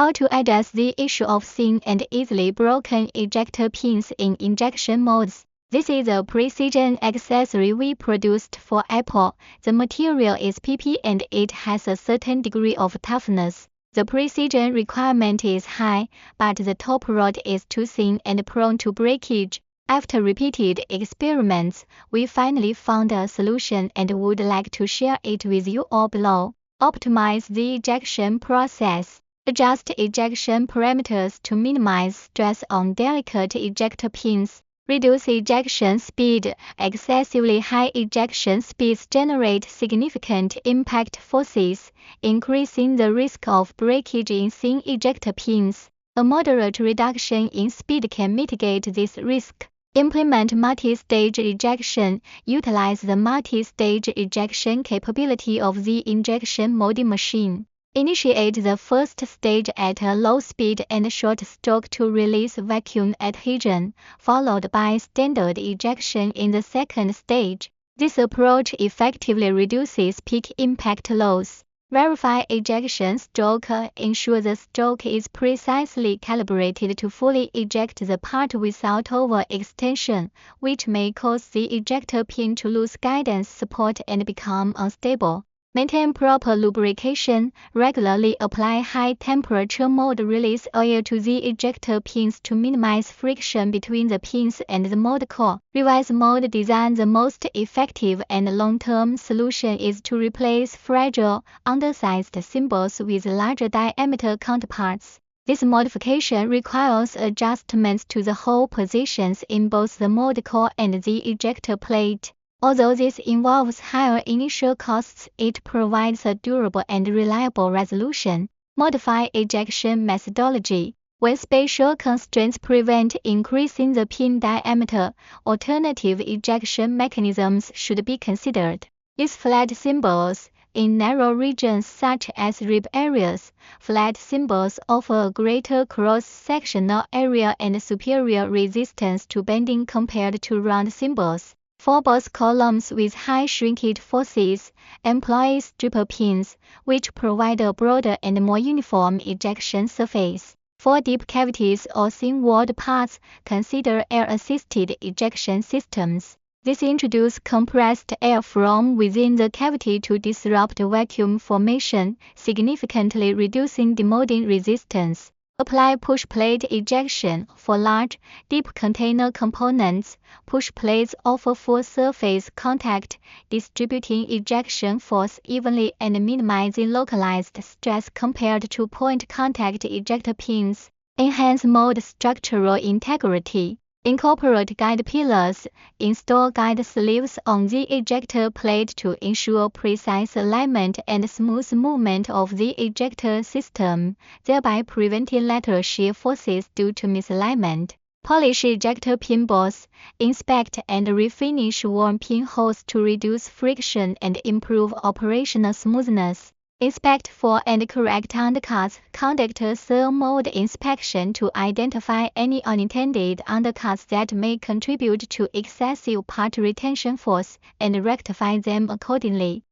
How to address the issue of thin and easily broken ejector pins in injection molds. This is a precision accessory we produced for Apple. The material is PP and it has a certain degree of toughness. The precision requirement is high, but the top rod is too thin and prone to breakage. After repeated experiments, we finally found a solution and would like to share it with you all below. Optimize the ejection process. Adjust ejection parameters to minimize stress on delicate ejector pins. Reduce ejection speed. Excessively high ejection speeds generate significant impact forces, increasing the risk of breakage in thin ejector pins. A moderate reduction in speed can mitigate this risk. Implement multi-stage ejection. Utilize the multi-stage ejection capability of the injection molding machine. Initiate the first stage at a low speed and short stroke to release vacuum adhesion, followed by standard ejection in the second stage. This approach effectively reduces peak impact loss. Verify ejection stroke. Ensure the stroke is precisely calibrated to fully eject the part without overextension, which may cause the ejector pin to lose guidance support and become unstable. Maintain proper lubrication. Regularly apply high-temperature mold release oil to the ejector pins to minimize friction between the pins and the mold core. Revise mold design. The most effective and long-term solution is to replace fragile, undersized symbols with larger diameter counterparts. This modification requires adjustments to the hole positions in both the mold core and the ejector plate. Although this involves higher initial costs, it provides a durable and reliable resolution. Modify ejection methodology. When spatial constraints prevent increasing the pin diameter, alternative ejection mechanisms should be considered. Use flat symbols. In narrow regions such as rib areas, flat symbols offer a greater cross-sectional area and superior resistance to bending compared to round symbols. For both columns with high shrinkage forces, employ stripper pins, which provide a broader and more uniform ejection surface. For deep cavities or thin-walled parts, consider air-assisted ejection systems. This introduces compressed air from within the cavity to disrupt vacuum formation, significantly reducing demolding resistance. Apply push plate ejection. For large, deep container components, push plates offer full surface contact, distributing ejection force evenly and minimizing localized stress compared to point contact ejector pins. Enhance mold structural integrity. Incorporate guide pillars. Install guide sleeves on the ejector plate to ensure precise alignment and smooth movement of the ejector system, thereby preventing lateral shear forces due to misalignment. Polish ejector pin balls. Inspect and refinish worn pin holes to reduce friction and improve operational smoothness. Inspect for and correct undercuts. Conduct a thorough mold inspection to identify any unintended undercuts that may contribute to excessive part retention force and rectify them accordingly.